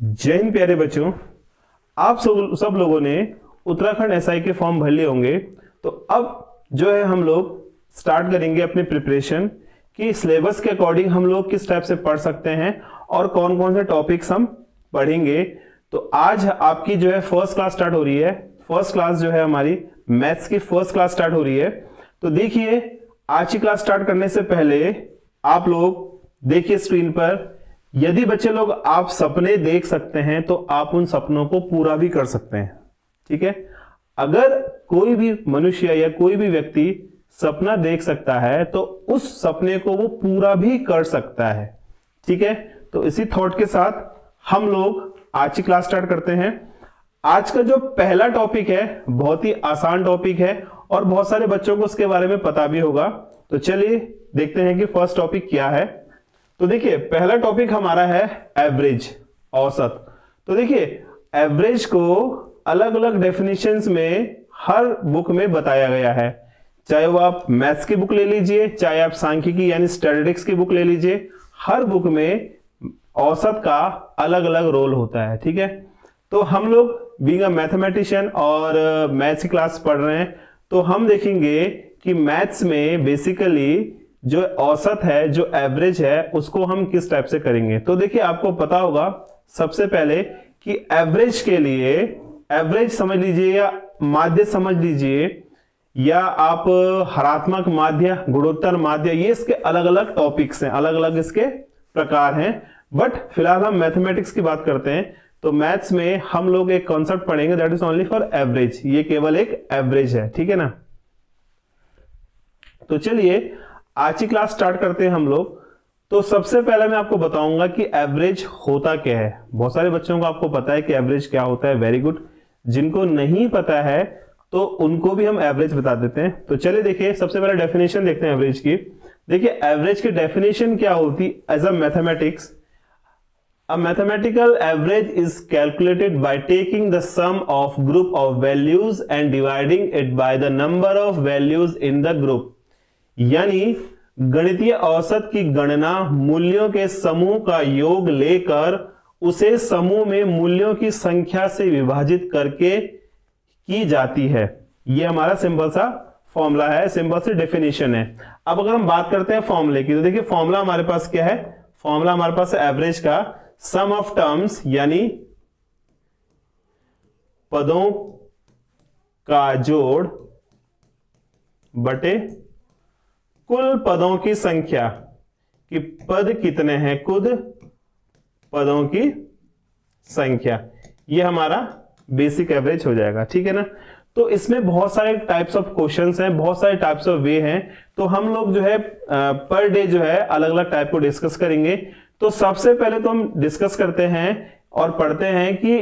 जय हिंद प्यारे बच्चों, आप सब लोगों ने उत्तराखंड एसआई के फॉर्म भर लिए होंगे। तो अब जो है हम लोग स्टार्ट करेंगे अपनी प्रिपरेशन कि सिलेबस के अकॉर्डिंग हम लोग किस टाइप से पढ़ सकते हैं और कौन कौन से टॉपिक्स हम पढ़ेंगे। तो आज आपकी जो है फर्स्ट क्लास स्टार्ट हो रही है। फर्स्ट क्लास जो है हमारी मैथ्स की फर्स्ट क्लास स्टार्ट हो रही है। तो देखिए, आज की क्लास स्टार्ट करने से पहले आप लोग देखिए स्क्रीन पर, यदि बच्चे लोग आप सपने देख सकते हैं तो आप उन सपनों को पूरा भी कर सकते हैं। ठीक है, अगर कोई भी मनुष्य या कोई भी व्यक्ति सपना देख सकता है तो उस सपने को वो पूरा भी कर सकता है। ठीक है, तो इसी थॉट के साथ हम लोग आज की क्लास स्टार्ट करते हैं। आज का जो पहला टॉपिक है बहुत ही आसान टॉपिक है और बहुत सारे बच्चों को उसके बारे में पता भी होगा। तो चलिए देखते हैं कि फर्स्ट टॉपिक क्या है। तो देखिए, पहला टॉपिक हमारा है एवरेज, औसत। तो देखिए, एवरेज को अलग अलग डेफिनेशंस में हर बुक में बताया गया है। चाहे वो आप मैथ्स की बुक ले लीजिए, चाहे आप सांख्यिकी यानी स्टैटिस्टिक्स की बुक ले लीजिए, हर बुक में औसत का अलग अलग रोल होता है। ठीक है, तो हम लोग बीइंग अ मैथमेटिशियन और मैथ्स की क्लास पढ़ रहे हैं, तो हम देखेंगे कि मैथ्स में बेसिकली जो औसत है, जो एवरेज है, उसको हम किस टाइप से करेंगे। तो देखिए, आपको पता होगा सबसे पहले कि एवरेज के लिए, एवरेज समझ लीजिए या माध्य समझ लीजिए या आप हरात्मक माध्य, गुणोत्तर माध्य, ये इसके अलग अलग टॉपिक्स हैं, अलग अलग इसके प्रकार हैं। बट फिलहाल हम मैथमेटिक्स की बात करते हैं। तो मैथ्स में हम लोग एक कॉन्सेप्ट पढ़ेंगे, that is only for average. ये केवल एक एवरेज है। ठीक है ना। तो चलिए आज की क्लास स्टार्ट करते हैं हम लोग। तो सबसे पहले मैं आपको बताऊंगा कि एवरेज होता क्या है। बहुत सारे बच्चों को आपको पता है कि एवरेज क्या होता है, वेरी गुड। जिनको नहीं पता है तो उनको भी हम एवरेज बता देते हैं। तो चलिए देखिए, सबसे पहले डेफिनेशन देखते हैं एवरेज की। देखिए, एवरेज की डेफिनेशन क्या होती as a mathematics. A mathematical average is calculated by taking the sum of group of values and dividing it by the number of values in the group। यानी गणितीय औसत की गणना मूल्यों के समूह का योग लेकर उसे समूह में मूल्यों की संख्या से विभाजित करके की जाती है। यह हमारा सिंपल सा फॉर्मूला है, सिंपल सी डेफिनेशन है। अब अगर हम बात करते हैं फॉर्मूले की, तो देखिए फॉर्मूला हमारे पास क्या है। फॉर्मूला हमारे पास एवरेज का सम ऑफ टर्म्स यानी पदों का जोड़ बटे कुल पदों की संख्या, कि पद कितने हैं, कुल पदों की संख्या। ये हमारा बेसिक एवरेज हो जाएगा। ठीक है ना। तो इसमें बहुत सारे टाइप्स ऑफ क्वेश्चंस हैं, बहुत सारे टाइप्स ऑफ वे हैं। तो हम लोग जो है पर डे जो है अलग अलग टाइप को डिस्कस करेंगे। तो सबसे पहले तो हम डिस्कस करते हैं और पढ़ते हैं कि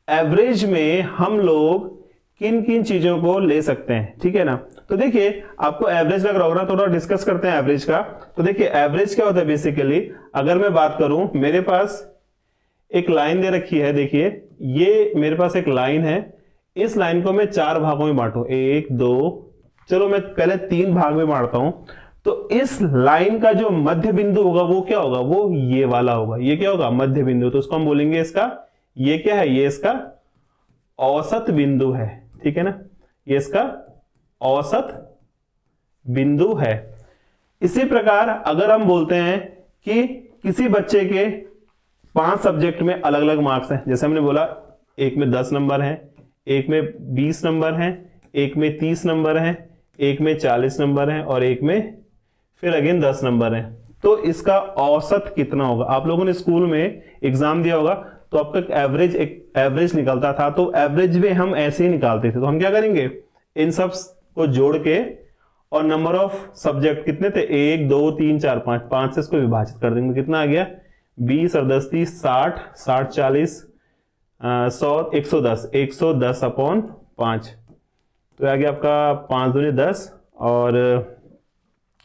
एवरेज में हम लोग किन किन चीजों को ले सकते हैं। ठीक है ना। तो देखिए, आपको एवरेज लग रहा होगा, थोड़ा डिस्कस करते हैं एवरेज का। तो देखिए, एवरेज क्या होता है बेसिकली। अगर मैं बात करूं, मेरे पास एक लाइन दे रखी है। देखिए, ये मेरे पास एक लाइन है। इस लाइन को मैं 4 भागों में बांटू, 1 2, चलो मैं पहले 3 भाग में बांटता हूं। तो इस लाइन का जो मध्य बिंदु होगा वो क्या होगा, वो ये वाला होगा। ये क्या होगा, मध्य बिंदु। तो उसको हम बोलेंगे इसका, ये क्या है, ये इसका औसत बिंदु है। ठीक है ना, ये इसका औसत बिंदु है। इसी प्रकार अगर हम बोलते हैं कि किसी बच्चे के 5 सब्जेक्ट में अलग अलग मार्क्स हैं, जैसे हमने बोला एक में 10 नंबर हैं, एक में 20 नंबर हैं, एक में 30 नंबर हैं, एक में 40 नंबर हैं और एक में फिर अगेन 10 नंबर हैं। तो इसका औसत कितना होगा। आप लोगों ने स्कूल में एग्जाम दिया होगा तो आपका एक एवरेज निकलता था। तो एवरेज भी हम ऐसे ही निकालते थे। तो हम क्या करेंगे, इन सब को जोड़ के और नंबर ऑफ सब्जेक्ट कितने थे, 1 2 3 4 5, 5 से इसको विभाजित कर देंगे। कितना आ गया, 20 और 10 30, 60, 60 40, 100, 110, 110 अपॉन 5। तो आ गया आपका 5 दूनी 10 और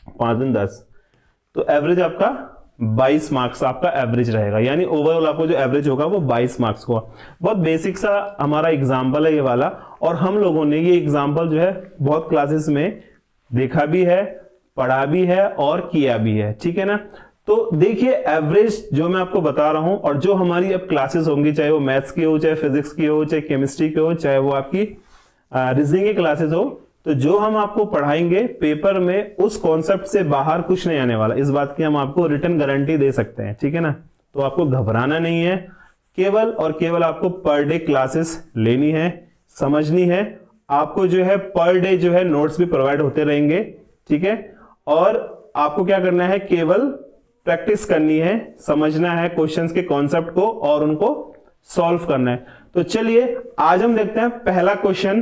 5 दूनी 10। तो एवरेज आपका 22 मार्क्स आपका एवरेज रहेगा। यानी ओवरऑल आपको जो एवरेज होगा वो 22 मार्क्स का। बहुत बेसिक सा हमारा एग्जाम्पल है ये वाला, और हम लोगों ने ये एग्जाम्पल जो है बहुत क्लासेस में देखा भी है, पढ़ा भी है और किया भी है। ठीक है ना। तो देखिए एवरेज जो मैं आपको बता रहा हूं और जो हमारी अब क्लासेस होंगी, चाहे वो मैथ्स की हो, चाहे फिजिक्स की हो, चाहे केमिस्ट्री की हो, चाहे वो आपकी रीजनिंग की क्लासेस हो, तो जो हम आपको पढ़ाएंगे पेपर में उस कॉन्सेप्ट से बाहर कुछ नहीं आने वाला। इस बात की हम आपको रिटर्न गारंटी दे सकते हैं, ठीक है ना। तो आपको घबराना नहीं है, केवल और केवल आपको पर डे क्लासेस लेनी है, समझनी है। आपको जो है पर डे जो है नोट्स भी प्रोवाइड होते रहेंगे, ठीक है। और आपको क्या करना है, केवल प्रैक्टिस करनी है, समझना है क्वेश्चंस के कॉन्सेप्ट को और उनको सॉल्व करना है। तो चलिए आज हम देखते हैं पहला क्वेश्चन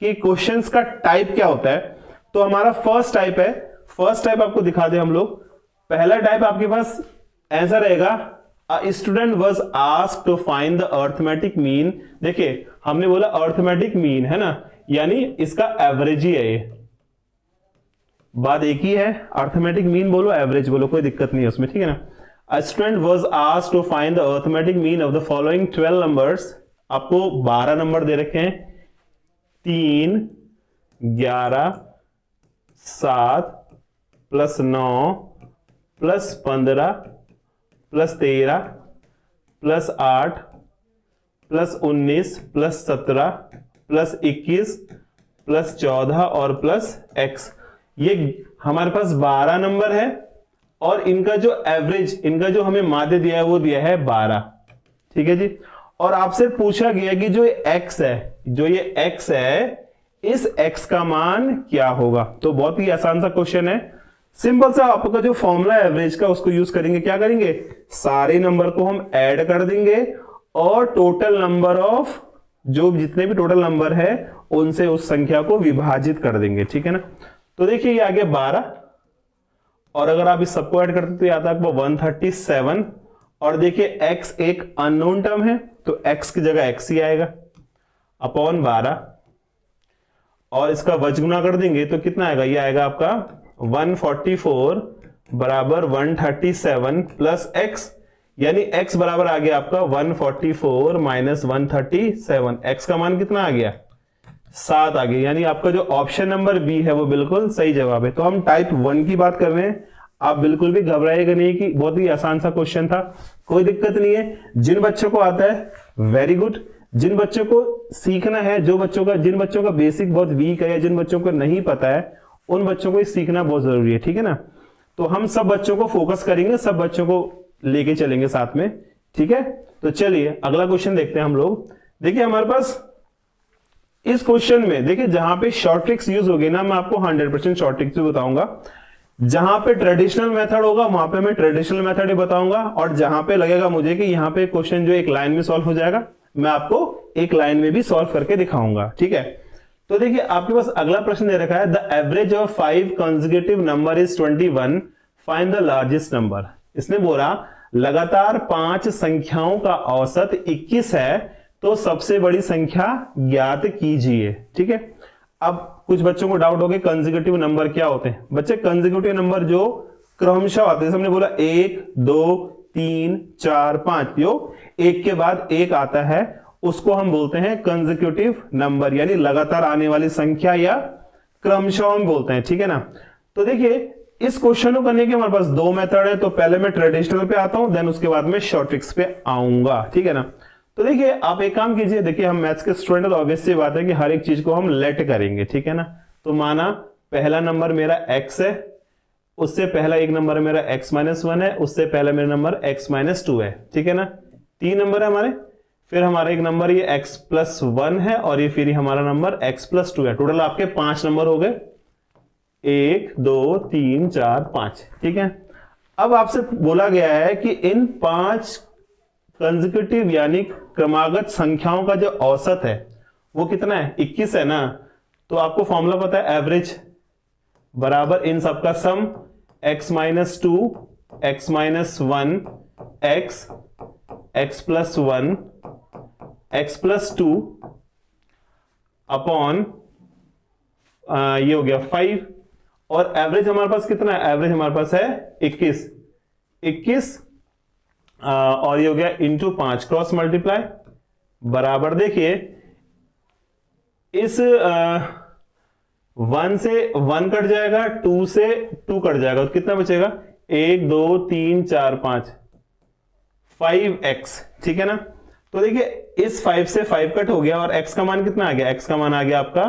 कि क्वेश्चंस का टाइप क्या होता है। तो हमारा फर्स्ट टाइप है, फर्स्ट टाइप आपको दिखा दे हम लोग। पहला टाइप आपके पास ऐसा रहेगा, a student was asked to find the arithmetic mean. देखिए हमने बोला अर्थमेटिक मीन है ना, यानी इसका एवरेज ही है, ये बात एक ही है। अर्थमेटिक मीन बोलो एवरेज बोलो, कोई दिक्कत नहीं है उसमें, ठीक है ना। A student was asked to find the arithmetic mean of the following 12 numbers. आपको 12 नंबर दे रखे हैं, 3, 11, 7 plus 9 plus 15 plus 13 plus 8 plus 19 plus 17 plus 21 plus 14 और प्लस x। ये हमारे पास 12 नंबर है और इनका जो एवरेज, इनका जो हमें माध्य दिया है वो दिया है 12, ठीक है जी। और आपसे पूछा गया कि जो x है, जो ये x है, इस x का मान क्या होगा। तो बहुत ही आसान सा क्वेश्चन है, सिंपल सा। आपका जो फॉर्मूला एवरेज का उसको यूज करेंगे, क्या करेंगे, सारे नंबर को हम ऐड कर देंगे और टोटल नंबर ऑफ, जो जितने भी टोटल नंबर है उनसे उस संख्या को विभाजित कर देंगे, ठीक है ना। तो देखिए ये आ गया 12 और अगर आप इस सबको ऐड करते तो आता है आपको 137। और देखिए x एक अननोन टर्म है तो x की जगह x ही आएगा अपॉन 12 और इसका वज गुना कर देंगे तो कितना आएगा, ये आएगा आपका 144 बराबर 137 प्लस x, यानी x बराबर आ गया आपका 144 माइनस 137। x का मान कितना आ गया, 7 आ गया, यानी आपका जो ऑप्शन नंबर बी है वो बिल्कुल सही जवाब है। तो हम टाइप 1 की बात कर रहे हैं, आप बिल्कुल भी घबराइएगा नहीं कि बहुत ही आसान सा क्वेश्चन था, कोई दिक्कत नहीं है। जिन बच्चों को आता है वेरी गुड, जिन बच्चों को सीखना है, जिन बच्चों का बेसिक बहुत वीक है या जिन बच्चों को नहीं पता है, उन बच्चों को सीखना बहुत जरूरी है, ठीक है ना। तो हम सब बच्चों को फोकस करेंगे, सब बच्चों को लेके चलेंगे साथ में, ठीक है। तो चलिए अगला क्वेश्चन देखते हैं हम लोग। देखिए हमारे पास इस क्वेश्चन में देखिए जहां पे शॉर्ट ट्रिक्स यूज होगी ना, मैं आपको 100% शॉर्ट ट्रिक्स भी बताऊंगा। जहां पे ट्रेडिशनल मेथड होगा वहां पे मैं ट्रेडिशनल मेथड ही बताऊंगा, और जहां पे लगेगा मुझे कि यहां पे क्वेश्चन जो एक लाइन में सॉल्व हो जाएगा, मैं आपको एक लाइन में भी सॉल्व करके दिखाऊंगा, ठीक है। तो देखिए आपके पास अगला प्रश्न दे रखा है, the average of 5 consecutive number is 21, find the largest number. इसने बोला लगातार 5 संख्याओं का औसत 21 है, तो सबसे बड़ी संख्या ज्ञात कीजिए, ठीक है। अब कुछ बच्चों को डाउट हो गया कंसेक्यूटिव नंबर क्या होते हैं। बच्चे कंसेक्यूटिव नंबर जो क्रमशः आते हैं, हमने बोला 1 2 3 4 5, यो एक के बाद एक आता है, उसको हम बोलते हैं कंसेक्यूटिव नंबर, यानी लगातार आने वाली संख्या या क्रमशः हम बोलते हैं, ठीक है ना। तो देखिए इस क्वेश्चन को करने के हमारे पास 2 मेथड है, तो पहले मैं ट्रेडिशनल पे आता हूं, देन उसके बाद में शॉर्ट ट्रिक्स पे आऊंगा, ठीक है ना। तो देखिए आप एक काम कीजिए, देखिए हम मैथ्स के स्टूडेंट हैं तो ऑब्वियस सी बात है कि हर एक चीज को हम लेट करेंगे, ठीक है ना। तो माना पहला नंबर मेरा x है, उससे पहला एक नंबर मेरा x-1 है, उससे पहला मेरा नंबर x-2 है, ठीक है ना। 3 नंबर है हमारे, फिर हमारा एक नंबर ये x+1 है और ये फिर हमारा नंबर x+2 है। टोटल आपके 5 नंबर हो गए, 1 2 3 4 5, ठीक है। अब आपसे बोला गया है कि इन 5 कंसेक्यूटिव यानी क्रमागत संख्याओं का जो औसत है वो कितना है, 21 है ना। तो आपको फॉर्मूला पता है, एवरेज बराबर इन सबका सम x-2 x-1 x x+1 x+2 upon ये हो गया 5, और एवरेज हमारे पास कितना है, एवरेज हमारे पास है 21 और ये हो गया इंटू 5, क्रॉस मल्टीप्लाई बराबर, देखिए इस 1 से 1 कट जाएगा, 2 से 2 कट जाएगा, तो कितना बचेगा 1 2 3 4 5 5x, ठीक है ना। तो देखिए इस 5 से 5 कट हो गया और x का मान कितना आ गया, x का मान आ गया आपका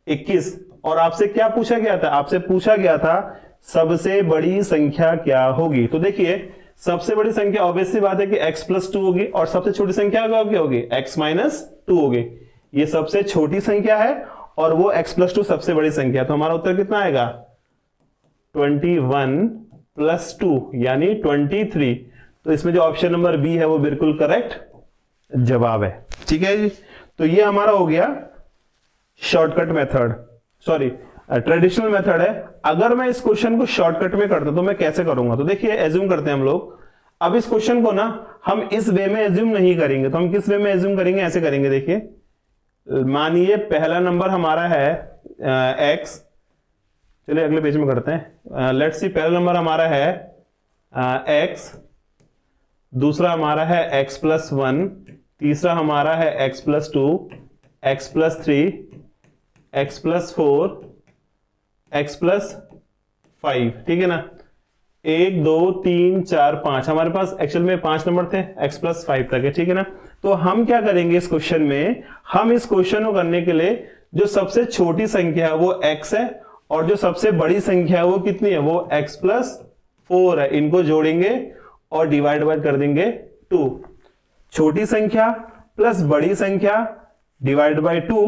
21। और आपसे क्या पूछा गया था, आपसे पूछा गया था सबसे बड़ी संख्या क्या होगी। तो देखिए सबसे बड़ी संख्या ऑब्वियसली बात है कि x प्लस 2 होगी और सबसे छोटी संख्या क्या होगी, x माइनस 2 होगी। ये सबसे छोटी संख्या है और वो x प्लस 2 सबसे बड़ी संख्या। तो हमारा उत्तर कितना आएगा, 21 प्लस 2 यानी 23। तो इसमें जो ऑप्शन नंबर बी है वो बिल्कुल करेक्ट जवाब है, ठीक है जी। तो ये हमारा हो गया shortcut method, sorry traditional method है। अगर मैं इस क्वेश्चन को शॉर्टकट में करता तो मैं कैसे करूंगा, तो देखिए एज्यूम करते हैं हम लोग। अब इस क्वेश्चन को ना हम इस वे में एज्यूम नहीं करेंगे, तो हम किस वे में एज्यूम करेंगे, ऐसे करेंगे। देखिए मानिए पहला नंबर हमारा है x, चलिए अगले पेज में करते हैं। लेट्स सी पहला नंबर हमारा है x, दूसरा हमारा है x प्लस 1, तीसरा हमारा है x plus 2, x plus 3, x plus 4, x plus 5, ठीक है ना। 1 2 3 4 5 हमारे पास एक्चुअल में 5 नंबर थे, x प्लस 5 तक है, ठीक है ना। तो हम क्या करेंगे इस क्वेश्चन में, हम इस क्वेश्चन को करने के लिए जो सबसे छोटी संख्या है वो x है और जो सबसे बड़ी संख्या है वो कितनी है, वो x प्लस 4 है। इनको जोड़ेंगे और डिवाइड बाय कर देंगे 2। छोटी संख्या प्लस बड़ी संख्या डिवाइड बाय 2,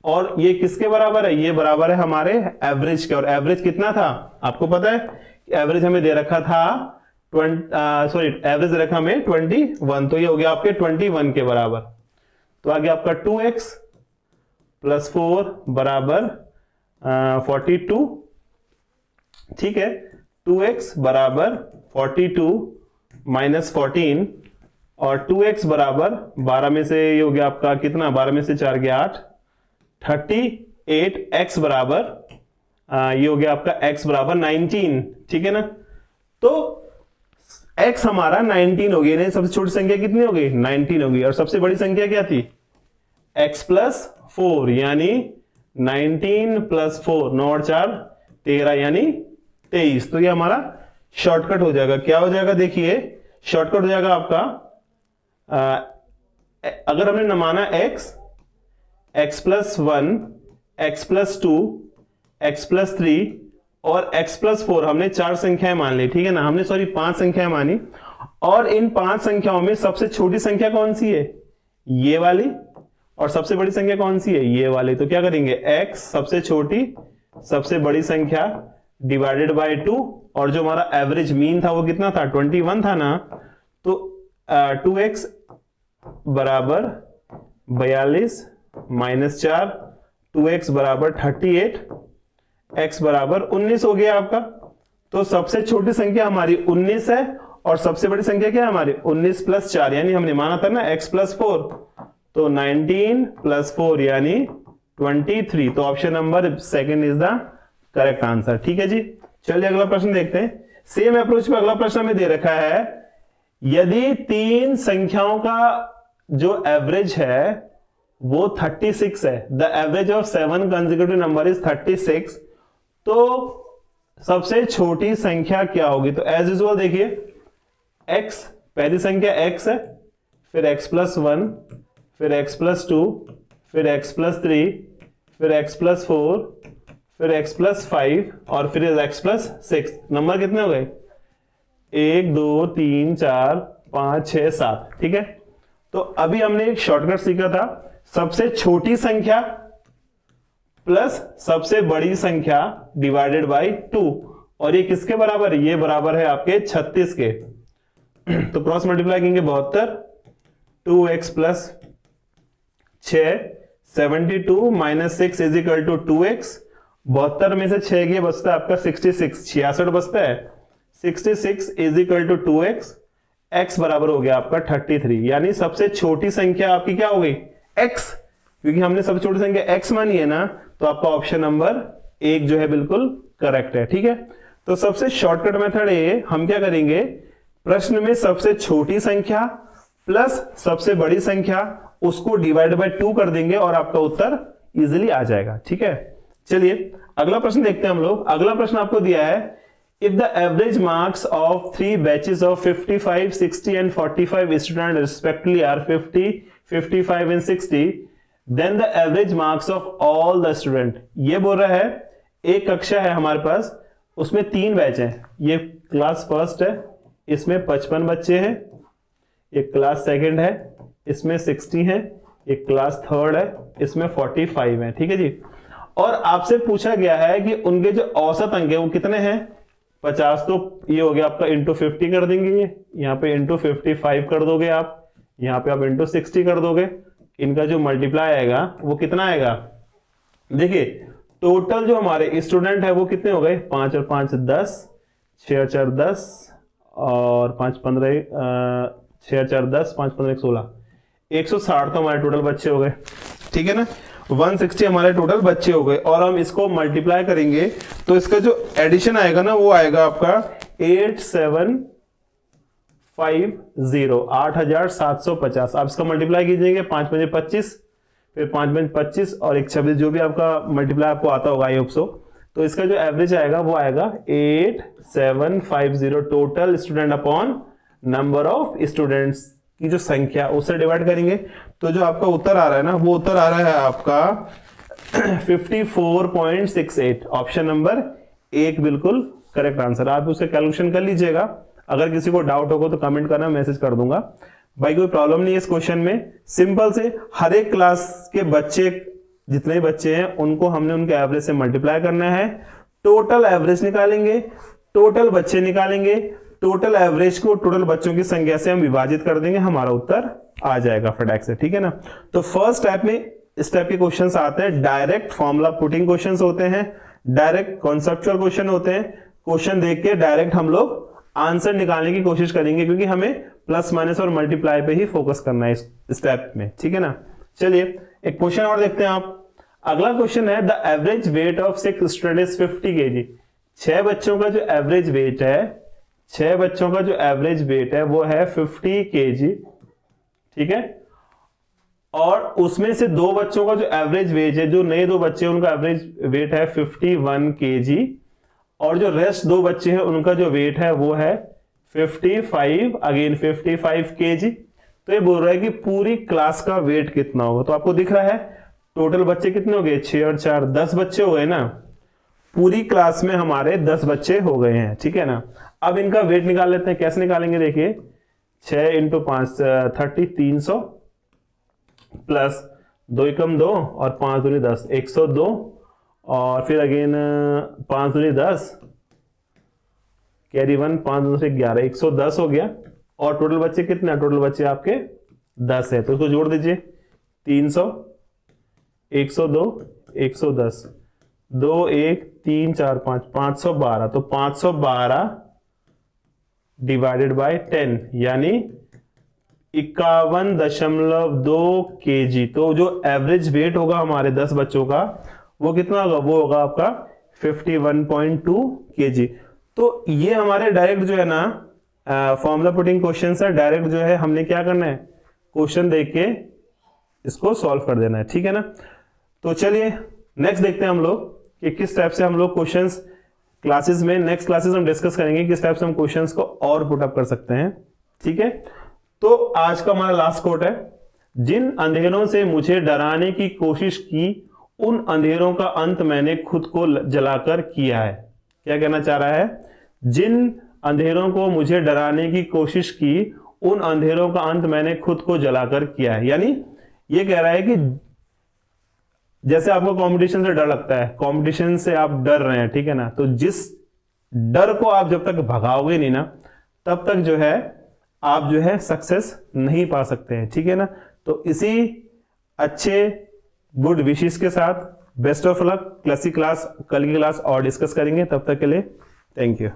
और ये किसके बराबर है, ये बराबर है हमारे एवरेज के। और एवरेज कितना था आपको पता है, एवरेज हमें दे रखा था एवरेज रखा हमें 21, तो ये हो गया आपके 21 के बराबर। तो आ गया आपका 2x प्लस 4 बराबर 42, ठीक है। 2x बराबर 42 माइनस 14 और 2x बराबर 12 में से ये हो गया आपका कितना, 12 में से 4 गया 8, 38। x बराबर ये हो गया आपका x बराबर 19, ठीक है ना। तो x हमारा 19 हो गया, नहीं सबसे छोटी संख्या कितनी हो गई, 19 हो गई। और सबसे बड़ी संख्या क्या थी, x प्लस 4 यानी 19 प्लस 4, 9 और 4 13 यानी 23। तो ये हमारा शॉर्टकट हो जाएगा। क्या हो जाएगा, देखिए शॉर्टकट हो जाएगा आपका अगर हमने न माना x plus 1, x plus 2, x plus 3 और x प्लस 4, हमने 4 संख्याएं मान ली, ठीक है ना। हमने 5 संख्याएं मानी और इन 5 संख्याओं में सबसे छोटी संख्या कौन सी है, ये वाली, और सबसे बड़ी संख्या कौन सी है, ये वाली। तो क्या करेंगे, x सबसे छोटी सबसे बड़ी संख्या डिवाइडेड बाय 2, और जो हमारा एवरेज मीन था वो कितना था, 21 था ना। तो 2x बराबर 42 माइनस 4, 2x बराबर 38, x बराबर 19 हो गया आपका। तो सबसे छोटी संख्या हमारी 19 है और सबसे बड़ी संख्या क्या है हमारी, 19 प्लस 4, यानी हमने माना था ना x प्लस 4, तो 19 प्लस 4 यानी 23। तो option number second is the correct answer, ठीक है जी। चलिए अगला प्रश्न देखते हैं। सेम अप्रोच पे अगला प्रश्न हमें दे रखा है, यदि 3 संख्याओं का जो एवरेज है वो 36 है, the average of 7 consecutive number is 36, तो सबसे छोटी संख्या क्या होगी। तो एज यूजुअल देखिए x, पहली संख्या x है, फिर x प्लस 1, फिर x प्लस 2, फिर x प्लस 3, फिर x प्लस 4, फिर x प्लस 5 और फिर x प्लस 6। नंबर कितने हो गए, 1 2 3 4 5 6 7, ठीक है। तो अभी हमने एक शॉर्टकट सीखा था, सबसे छोटी संख्या प्लस सबसे बड़ी संख्या डिवाइडेड बाय 2, और ये किसके बराबर है, ये बराबर है आपके 36 के। तो क्रॉस मल्टीप्लाई करेंगे 72, 2x plus 6, 72 minus 6 is equal to 2x। 72 में से 6 गया बचता है आपका 66, 66 बचता है, 66 is equal to 2x, x बराबर हो गया आपका 33। यानी सबसे छोटी संख्या आपकी क्या हो गई, x, क्योंकि हमने सबसे छोटी संख्या x मानी है ना, तो आपका ऑप्शन नंबर 1 जो है बिल्कुल करेक्ट है, ठीक है। तो सबसे शॉर्टकट मेथड है, हम क्या करेंगे, प्रश्न में सबसे छोटी संख्या प्लस सबसे बड़ी संख्या उसको डिवाइड बाय 2 कर देंगे और आपका उत्तर इजीली आ जाएगा, ठीक है। चलिए अगला प्रश्न देखते हैं हम लोग। अगला प्रश्न आपको दिया है, if the average marks of 3 batches of 55, 60 and 45 students respectively are 50, 55 and 60, then the average marks of all the student, ये बोल रहा है एक कक्षा है हमारे पास, उसमें 3 बैच हैं, ये क्लास फर्स्ट है, इसमें 55 बच्चे हैं, एक क्लास सेकंड है, इसमें 60 है, एक क्लास थर्ड है, इसमें 45 है। ठीक है जी। और आपसे पूछा गया है कि उनके जो औसत अंक है वो कितने हैं। 50 तो ये हो गया आपका इंटू 50 कर देंगे, ये यहाँ पे इंटू 55 कर दोगे आप, यहाँ पे आप इंटू 60 कर दोगे, इनका जो मल्टीप्लाई आएगा वो कितना आएगा। देखिए टोटल जो हमारे स्टूडेंट है वो कितने हो गए, 5 और 5 10, 6 और 4 10 और 5 15 6 और 4 10, 5 15 16, 160 तो हमारे टोटल बच्चे हो गए। ठीक है ना, 160 हमारे टोटल बच्चे हो गए। और हम इसको मल्टीप्लाई करेंगे तो इसका जो एडिशन आएगा ना वो आएगा आपका 8750, 8750। आप इसका मल्टीप्लाई कीजिएंगे, 5 5 25, फिर 5 5 25 और 1 26, जो भी आपका मल्टीप्लाई आपको आता होगा आई होप सो। तो इसका जो एवरेज आएगा वो आएगा 8750 total student upon number of students की जो संख्या उससे डिवाइड करेंगे। तो जो आपका उत्तर आ रहा है ना वो उत्तर आ रहा है आपका 54.68। ऑप्शन नंबर 1 बिल्कुल करेक्ट आंसर। आप उसका कैलकुलेशन कर लीजिएगा, अगर किसी को डाउट होगा तो कमेंट करना, मैसेज कर दूंगा। भाई कोई प्रॉब्लम नहीं है इस क्वेश्चन में, सिंपल से हर एक क्लास के बच्चे जितने बच्चे हैं उनको हमने उनके एवरेज से मल्टीप्लाई करना है, टोटल एवरेज निकालेंगे, टोटल बच्चे निकालेंगे, टोटल एवरेज को टोटल बच्चों की संख्या से हम विभाजित कर देंगे, हमारा उत्तर आ जाएगा फटाक से। ठीक है ना। तो फर्स्ट टाइप में इस टाइप के क्वेश्चंस आते हैं, डायरेक्ट फॉर्मूला पुटिंग क्वेश्चंस होते हैं, डायरेक्ट कॉन्सेप्चुअल क्वेश्चन होते हैं। क्वेश्चन देख के डायरेक्ट हम लोग आंसर निकालने की कोशिश करेंगे, क्योंकि हमें प्लस माइनस और मल्टीप्लाई पे ही फोकस करना है इस स्टेप में। ठीक है ना। चलिए एक क्वेश्चन और देखते हैं आप। अगला क्वेश्चन है the average weight of 6 students 50 kg। 6 बच्चों का जो एवरेज वेट है, 6 बच्चों का जो एवरेज वेट है वो है 50 kg। ठीक है। और उसमें से 2 बच्चों का जो एवरेज वेट है, जो नए 2 बच्चे हैं उनका एवरेज वेट है 51 kg, और जो रेस्ट 2 बच्चे हैं उनका जो वेट है वो है 55 अगेन 55 kg। तो ये बोल रहा है कि पूरी क्लास का वेट कितना होगा। तो आपको दिख रहा है टोटल बच्चे कितने हो गए, 6 और 4 10 बच्चे हो गए ना, पूरी क्लास में हमारे 10 बच्चे हो गए हैं। ठीक है ना। अब इनका वेट निकाल लेते हैं, कैसे निकालेंगे देखिए, 6 इंटू 5 30 300 प्लस 2 एकम 2 और 5 दूनी 10 102 और फिर अगेन 5 दूनी 10 कैरी 1 5 दूनी 11 110 हो गया। और टोटल बच्चे कितने, टोटल बच्चे आपके 10 है, तो इसको जोड़ दीजिए 300 102 110 2 1 3 4 5 512, तो 512 डिवाइडेड बाय 10 यानी 51.2 kg। तो जो एवरेज वेट होगा हमारे 10 बच्चों का वो कितना होगा, वो होगा आपका 51.2 kg। तो ये हमारे डायरेक्ट जो है ना फॉर्मूला पुटिंग क्वेश्चन है, डायरेक्ट जो है हमने क्या करना है, क्वेश्चन देख के इसको सॉल्व कर देना है। ठीक है ना। तो चलिए नेक्स्ट देखते हैं हम लोग कि किस टाइप से हम लोग क्वेश्चंस क्लासेस में, नेक्स्ट क्लासेस हम डिस्कस करेंगे किस टाइप से हम क्वेश्चंस को और पुट अप कर सकते हैं। ठीक है। तो आज का हमारा लास्ट कोट है, जिन अंधेरों से मुझे डराने की कोशिश की उन अंधेरों का अंत मैंने खुद को जलाकर किया है। क्या कहना चाह रहा है, जिन अंधेरों को मुझे डराने की कोशिश की उन अंधेरों का अंत मैंने खुद को जलाकर किया है। यानी ये कह रहा है कि जैसे आपको कंपटीशन से डर लगता है, कंपटीशन से आप डर रहे हैं, ठीक है ना, तो जिस डर को आप जब तक भगाओगे नहीं ना तब तक जो है आप जो है सक्सेस नहीं पा सकते हैं। ठीक है ना। तो इसी अच्छे गुड विशेष के साथ बेस्ट ऑफ लक। क्लास कल की क्लास और डिस्कस करेंगे, तब तक के लिए थैंक यू।